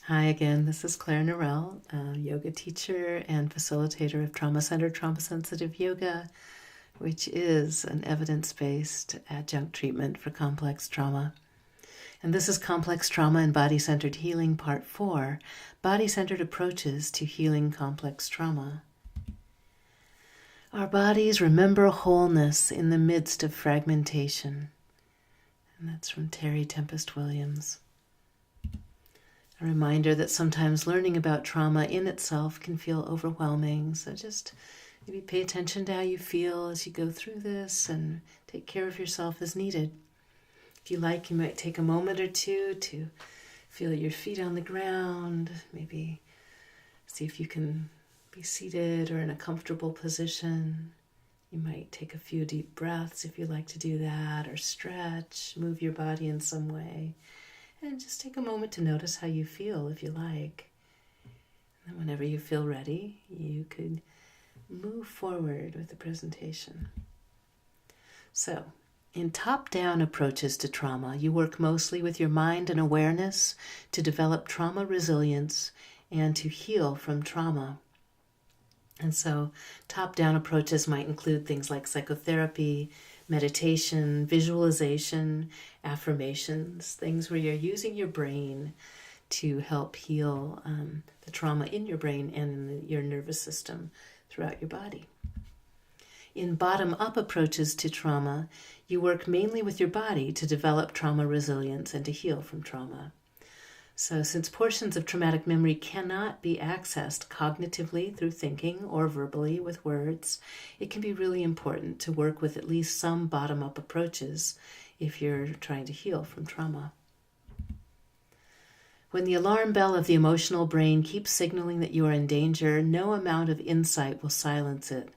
Hi again, this is Claire Norell, a yoga teacher and facilitator of trauma-centered, trauma-sensitive yoga, which is an evidence-based adjunct treatment for complex trauma. And this is Complex Trauma and Body-Centered Healing, Part 4, Body-Centered Approaches to Healing Complex Trauma. Our bodies remember wholeness in the midst of fragmentation. And that's from Terry Tempest Williams. A reminder that sometimes learning about trauma in itself can feel overwhelming. So just maybe pay attention to how you feel as you go through this and take care of yourself as needed. If you like, you might take a moment or two to feel your feet on the ground. Maybe see if you can be seated or in a comfortable position. You might take a few deep breaths if you like to do that, or stretch, move your body in some way. And just take a moment to notice how you feel if you like. And whenever you feel ready, you could move forward with the presentation. So, in top-down approaches to trauma, you work mostly with your mind and awareness to develop trauma resilience and to heal from trauma. And so, top-down approaches might include things like psychotherapy, meditation, visualization, affirmations, things where you're using your brain to help heal the trauma in your brain and in your nervous system throughout your body. In bottom-up approaches to trauma, you work mainly with your body to develop trauma resilience and to heal from trauma. So since portions of traumatic memory cannot be accessed cognitively through thinking or verbally with words, it can be really important to work with at least some bottom-up approaches if you're trying to heal from trauma. When the alarm bell of the emotional brain keeps signaling that you are in danger, no amount of insight will silence it.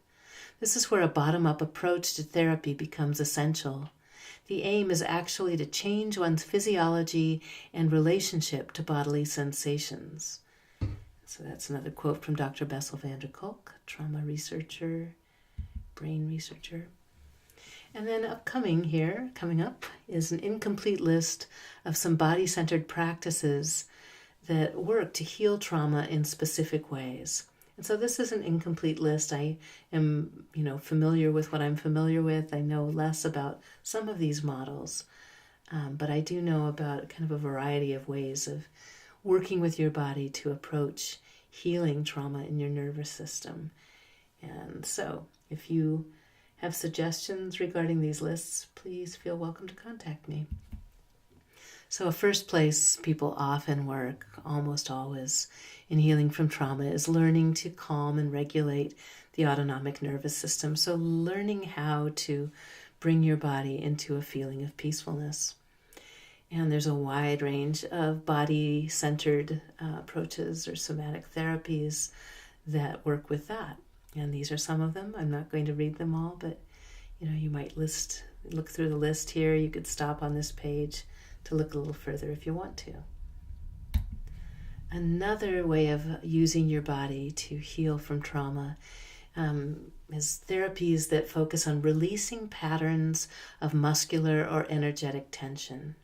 This is where a bottom-up approach to therapy becomes essential. The aim is actually to change one's physiology and relationship to bodily sensations. So that's another quote from Dr. Bessel van der Kolk, trauma researcher, brain researcher. And then coming up, is an incomplete list of some body-centered practices that work to heal trauma in specific ways. And so this is an incomplete list. I am, familiar with what I'm familiar with. I know less about some of these models, but I do know about kind of a variety of ways of working with your body to approach healing trauma in your nervous system. And so if you have suggestions regarding these lists, please feel welcome to contact me. So a first place people often work, almost always, in healing from trauma is learning to calm and regulate the autonomic nervous system. So learning how to bring your body into a feeling of peacefulness. And there's a wide range of body-centered approaches or somatic therapies that work with that. And these are some of them. I'm not going to read them all, but you might look through the list here. You could stop on this page to look a little further if you want to. Another way of using your body to heal from trauma is therapies that focus on releasing patterns of muscular or energetic tension.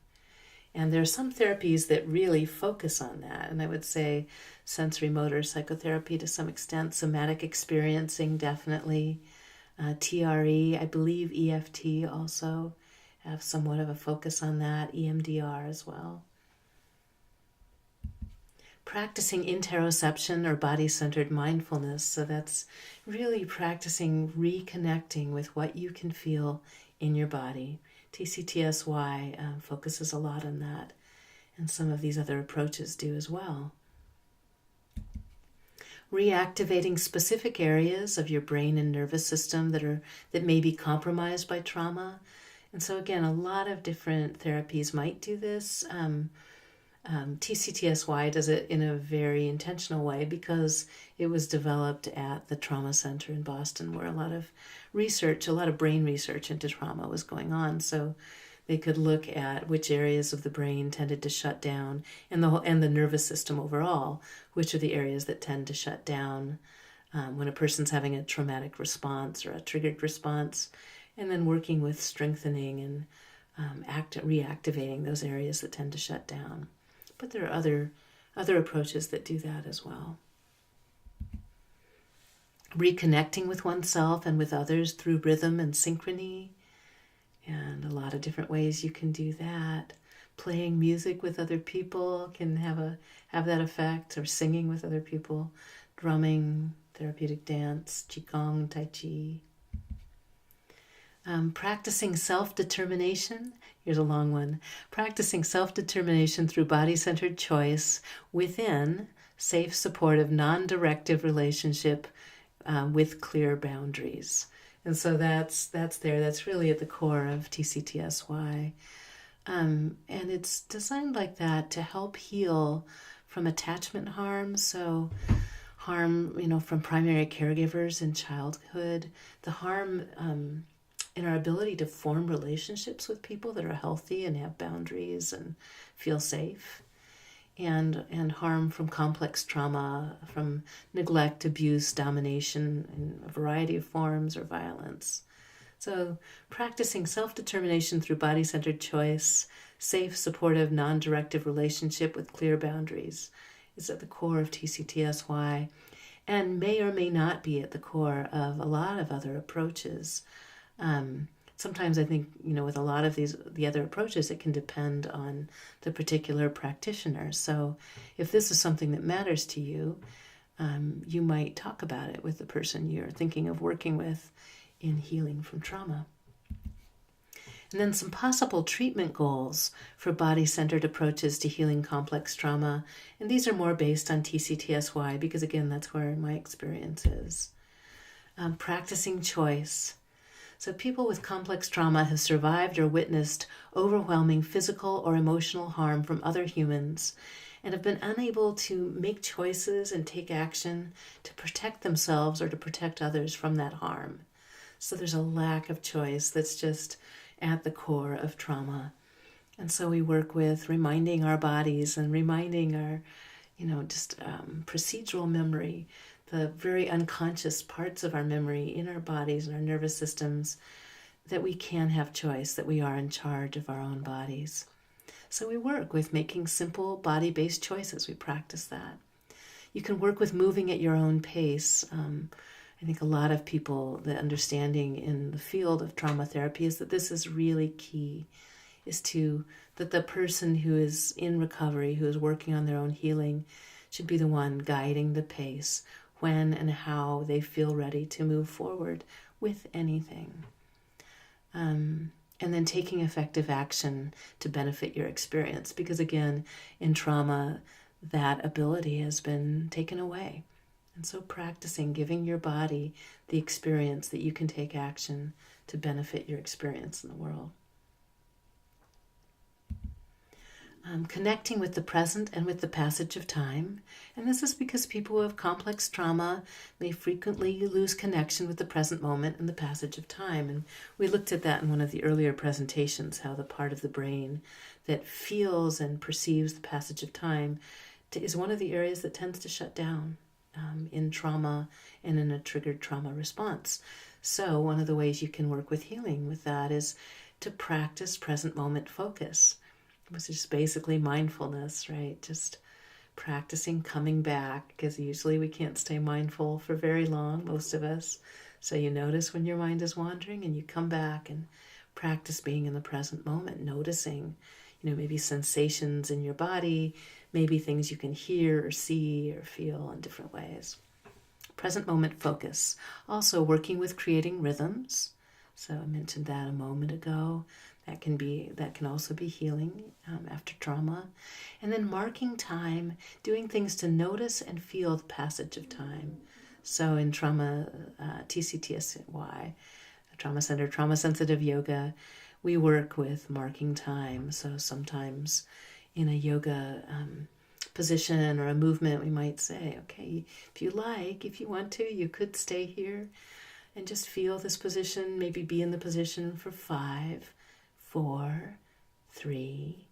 And there are some therapies that really focus on that. And I would say sensory motor psychotherapy to some extent, somatic experiencing definitely, TRE, I believe EFT also have somewhat of a focus on that, EMDR as well. Practicing interoception or body-centered mindfulness, so that's really practicing reconnecting with what you can feel in your body. TCTSY focuses a lot on that, and some of these other approaches do as well. Reactivating specific areas of your brain and nervous system that may be compromised by trauma. And so again, a lot of different therapies might do this. TCTSY does it in a very intentional way because it was developed at the Trauma Center in Boston, where a lot of brain research into trauma was going on. So they could look at which areas of the brain tended to shut down, and the nervous system overall, which are the areas that tend to shut down when a person's having a traumatic response or a triggered response, and then working with strengthening and reactivating those areas that tend to shut down. But there are other other approaches that do that as well. Reconnecting with oneself and with others through rhythm and synchrony, and a lot of different ways you can do that. Playing music with other people can have that effect, or singing with other people, drumming, therapeutic dance, qigong, tai chi. Practicing self-determination. Here's a long one. Practicing self-determination through body-centered choice within safe, supportive, non-directive relationship with clear boundaries. And so that's there. That's really at the core of TCTSY. And it's designed like that to help heal from attachment harm. So harm, from primary caregivers in childhood, the harm in our ability to form relationships with people that are healthy and have boundaries and feel safe, and harm from complex trauma, from neglect, abuse, domination in a variety of forms, or violence. So practicing self-determination through body-centered choice, safe, supportive, non-directive relationship with clear boundaries is at the core of TCTSY, and may or may not be at the core of a lot of other approaches. Sometimes I think, with a lot of the other approaches, it can depend on the particular practitioner. So if this is something that matters to you, you might talk about it with the person you're thinking of working with in healing from trauma. And then some possible treatment goals for body-centered approaches to healing complex trauma. And these are more based on TCTSY because, again, that's where my experience is. Practicing choice. So people with complex trauma have survived or witnessed overwhelming physical or emotional harm from other humans and have been unable to make choices and take action to protect themselves or to protect others from that harm. So there's a lack of choice that's just at the core of trauma. And so we work with reminding our bodies and reminding our, procedural memory, the very unconscious parts of our memory in our bodies and our nervous systems, that we can have choice, that we are in charge of our own bodies. So we work with making simple body-based choices. We practice that. You can work with moving at your own pace. I think a lot of people, the understanding in the field of trauma therapy is that this is really key, that the person who is in recovery, who is working on their own healing, should be the one guiding the pace when and how they feel ready to move forward with anything. And then taking effective action to benefit your experience. Because again, in trauma, that ability has been taken away. And so practicing, giving your body the experience that you can take action to benefit your experience in the world. Connecting with the present and with the passage of time. And this is because people who have complex trauma may frequently lose connection with the present moment and the passage of time. And we looked at that in one of the earlier presentations, how the part of the brain that feels and perceives the passage of time is one of the areas that tends to shut down in trauma and in a triggered trauma response. So one of the ways you can work with healing with that is to practice present moment focus, which is basically mindfulness, right? Just practicing coming back, because usually we can't stay mindful for very long, most of us. So you notice when your mind is wandering and you come back and practice being in the present moment, noticing, maybe sensations in your body, maybe things you can hear or see or feel in different ways. Present moment focus. Also working with creating rhythms. So I mentioned that a moment ago. That can also be healing after trauma. And then marking time, doing things to notice and feel the passage of time. So in trauma, TCTSY, Trauma Center, Trauma Sensitive Yoga, we work with marking time. So sometimes in a yoga position or a movement, we might say, okay, if you want to, you could stay here and just feel this position, maybe be in the position for 5, 4, 3,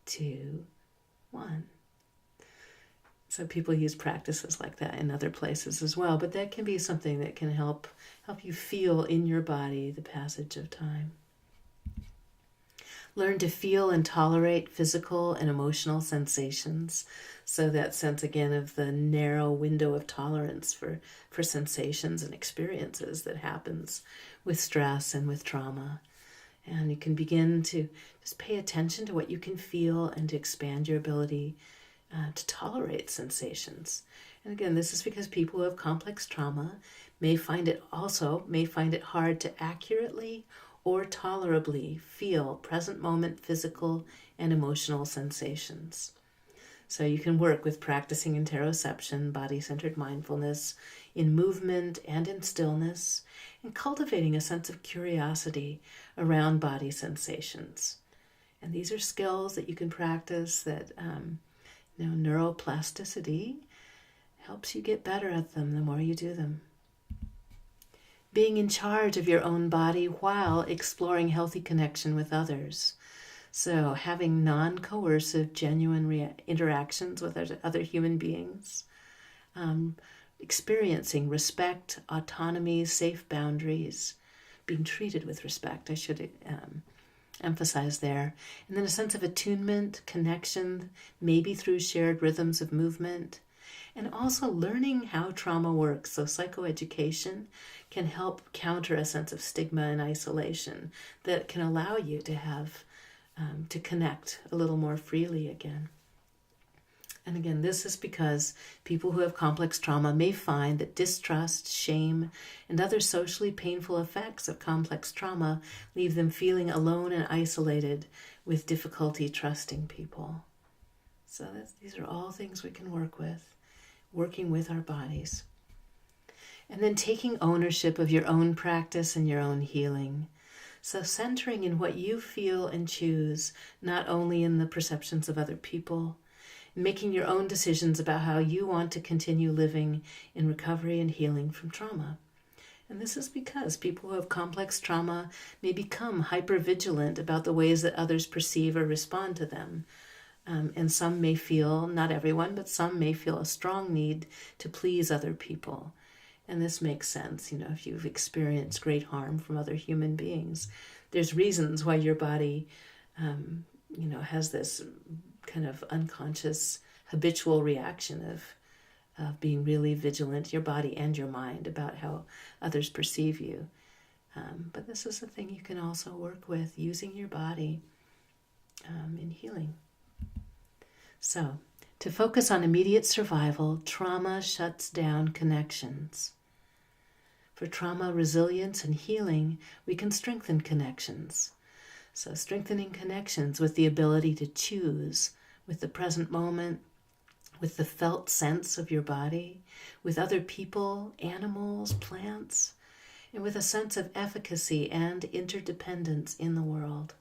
2, 1. So people use practices like that in other places as well, but that can be something that can help you feel in your body the passage of time. Learn to feel and tolerate physical and emotional sensations. So that sense, again, of the narrow window of tolerance for sensations and experiences that happens with stress and with trauma. And you can begin to just pay attention to what you can feel and to expand your ability to tolerate sensations. And again, this is because people who have complex trauma may find it hard to accurately or tolerably feel present moment physical and emotional sensations. So you can work with practicing interoception, body-centered mindfulness, in movement and in stillness, and cultivating a sense of curiosity around body sensations. And these are skills that you can practice that neuroplasticity helps you get better at them the more you do them. Being in charge of your own body while exploring healthy connection with others. So having non-coercive, genuine interactions with other human beings, experiencing respect, autonomy, safe boundaries, being treated with respect, I should emphasize there. And then a sense of attunement, connection, maybe through shared rhythms of movement, and also learning how trauma works. So psychoeducation can help counter a sense of stigma and isolation that can allow you to have to connect a little more freely again. And again, this is because people who have complex trauma may find that distrust, shame, and other socially painful effects of complex trauma leave them feeling alone and isolated with difficulty trusting people. So these are all things we can work with, working with our bodies. And then taking ownership of your own practice and your own healing. So centering in what you feel and choose, not only in the perceptions of other people, making your own decisions about how you want to continue living in recovery and healing from trauma. And this is because people who have complex trauma may become hypervigilant about the ways that others perceive or respond to them. And some may feel, not everyone, but some may feel a strong need to please other people. And this makes sense, if you've experienced great harm from other human beings. There's reasons why your body, has this kind of unconscious, habitual reaction of being really vigilant, your body and your mind, about how others perceive you. But this is a thing you can also work with, using your body in healing. So, to focus on immediate survival, trauma shuts down connections. For trauma resilience and healing, we can strengthen connections. So strengthening connections with the ability to choose, with the present moment, with the felt sense of your body, with other people, animals, plants, and with a sense of efficacy and interdependence in the world.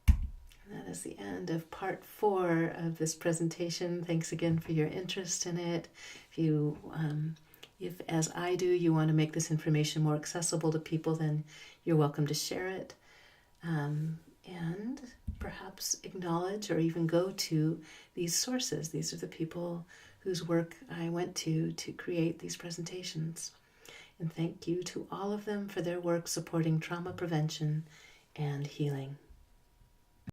And that is the end of part 4 of this presentation. Thanks again for your interest in it. If, as I do, you want to make this information more accessible to people, then you're welcome to share it. And perhaps acknowledge or even go to these sources. These are the people whose work I went to create these presentations. And thank you to all of them for their work supporting trauma prevention and healing.